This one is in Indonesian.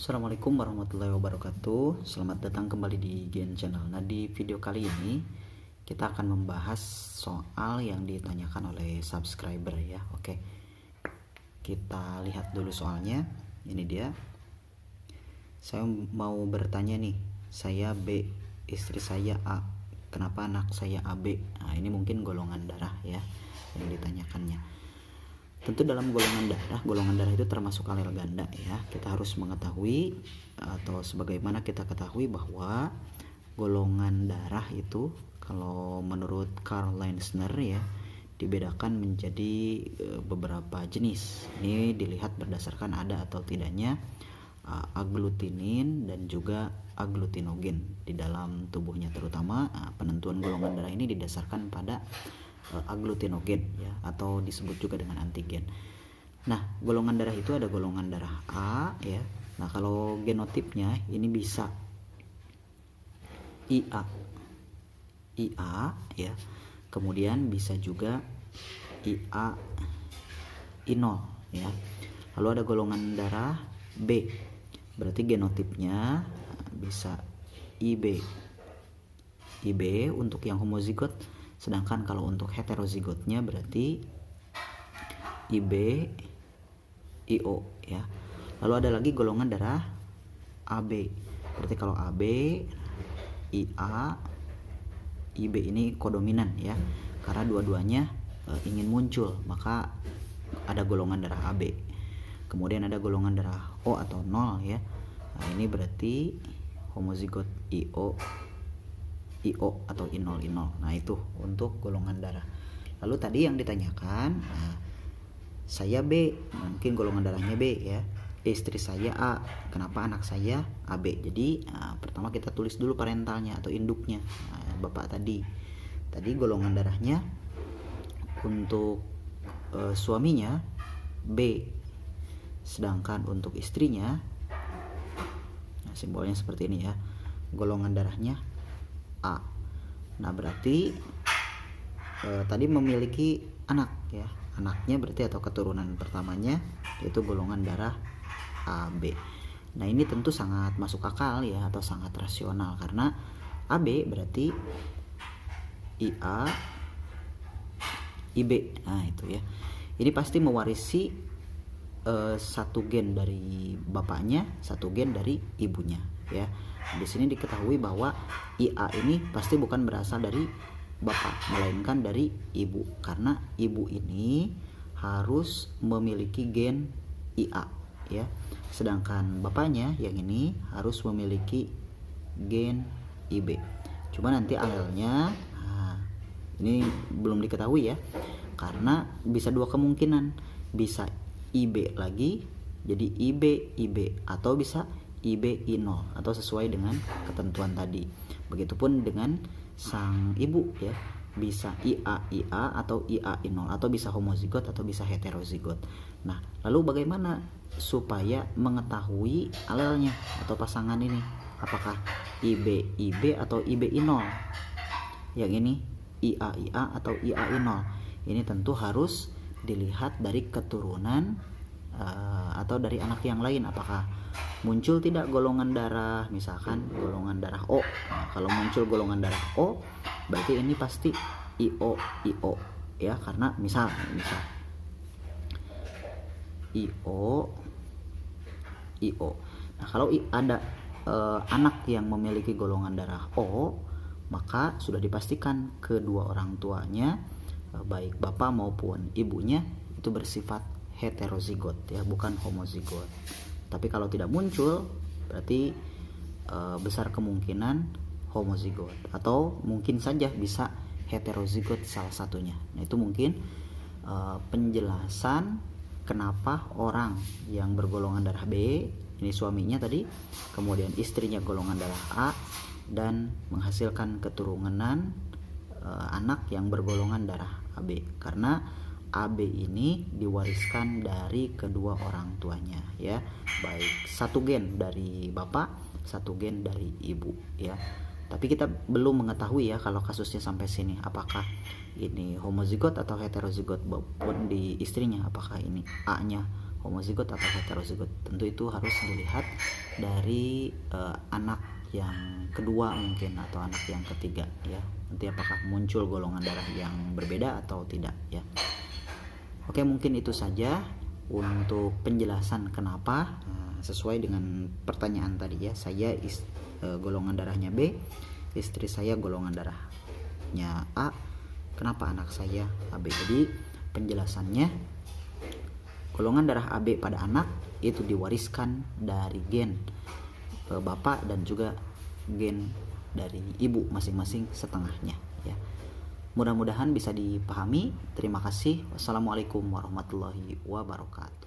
Assalamualaikum warahmatullahi wabarakatuh. Selamat datang kembali di Gen Channel. Nah, di video kali ini kita akan membahas soal yang ditanyakan oleh subscriber ya. Oke. Kita lihat dulu soalnya. Ini dia. Saya mau bertanya nih. Saya B, istri saya A. Kenapa anak saya AB? Nah, ini mungkin golongan darah ya yang ditanyakannya. Tentu dalam golongan darah itu termasuk alel ganda ya. Kita harus mengetahui atau sebagaimana kita ketahui bahwa golongan darah itu kalau menurut Karl Lenzner ya dibedakan menjadi beberapa jenis. Ini dilihat berdasarkan ada atau tidaknya agglutinin dan juga agglutinogen di dalam tubuhnya, terutama penentuan golongan darah ini didasarkan pada agglutinogen ya, atau disebut juga dengan antigen. Nah, golongan darah itu ada golongan darah A ya. Nah, kalau genotipnya ini bisa IA ya. Kemudian bisa juga IA I0 ya. Lalu ada golongan darah B. Berarti genotipnya bisa IB untuk yang homozigot. Sedangkan kalau untuk heterozigotnya berarti IB, IO ya. Lalu ada lagi golongan darah AB. Berarti kalau AB, IA, IB ini kodominan ya. Karena dua-duanya ingin muncul, maka ada golongan darah AB. Kemudian ada golongan darah O atau 0 ya. Nah, ini berarti homozigot IO atau I0. Nah, itu untuk golongan darah. Lalu tadi yang ditanyakan, saya B, mungkin golongan darahnya B ya. Istri saya A, kenapa anak saya AB? Jadi pertama kita tulis dulu parentalnya atau induknya. Bapak tadi golongan darahnya untuk suaminya B, sedangkan untuk istrinya, simbolnya seperti ini ya, golongan darahnya A. Nah, berarti tadi memiliki anak ya. Anaknya berarti atau keturunan pertamanya yaitu golongan darah AB. Nah, ini tentu sangat masuk akal ya, atau sangat rasional karena AB berarti IA IB. Nah, itu ya. Ini pasti mewarisi satu gen dari bapaknya, satu gen dari ibunya ya. Di sini diketahui bahwa IA ini pasti bukan berasal dari bapak, melainkan dari ibu, karena ibu ini harus memiliki gen IA ya. Sedangkan bapaknya yang ini harus memiliki gen IB. Cuma nanti alelnya ini belum diketahui ya. Karena bisa dua kemungkinan, bisa IB lagi jadi IB atau bisa IB I0 atau sesuai dengan ketentuan tadi. Begitupun dengan sang ibu ya, bisa IA atau IA I0 atau bisa homozigot atau bisa heterozigot. Nah, lalu bagaimana supaya mengetahui alelnya atau pasangan ini? Apakah IB atau IB I0? Yang ini IA atau IA I0. Ini tentu harus dilihat dari keturunan atau dari anak yang lain, apakah muncul tidak golongan darah, misalkan golongan darah O. Nah, kalau muncul golongan darah O berarti ini pasti IO ya, karena misal IO. Nah, kalau ada anak yang memiliki golongan darah O, maka sudah dipastikan kedua orang tuanya baik bapak maupun ibunya itu bersifat heterozigot ya, bukan homozigot. Tapi kalau tidak muncul berarti besar kemungkinan homozigot, atau mungkin saja bisa heterozigot salah satunya. Nah, itu mungkin penjelasan kenapa orang yang bergolongan darah B, ini suaminya tadi, kemudian istrinya golongan darah A, dan menghasilkan keturunan anak yang bergolongan darah AB, karena AB ini diwariskan dari kedua orang tuanya ya, baik satu gen dari bapak, satu gen dari ibu ya. Tapi kita belum mengetahui ya kalau kasusnya sampai sini, apakah ini homozigot atau heterozigot maupun di istrinya, apakah ini A-nya homozigot atau heterozigot. Tentu itu harus dilihat dari anak yang kedua mungkin atau anak yang ketiga ya. Nanti apakah muncul golongan darah yang berbeda atau tidak ya. Oke, mungkin itu saja untuk penjelasan kenapa sesuai dengan pertanyaan tadi ya. Saya golongan darahnya B, istri saya golongan darahnya A, kenapa anak saya AB. Jadi penjelasannya, golongan darah AB pada anak itu diwariskan dari gen bapak dan juga gen dari ibu masing-masing setengahnya ya. Mudah-mudahan bisa dipahami. Terima kasih. Wassalamualaikum warahmatullahi wabarakatuh.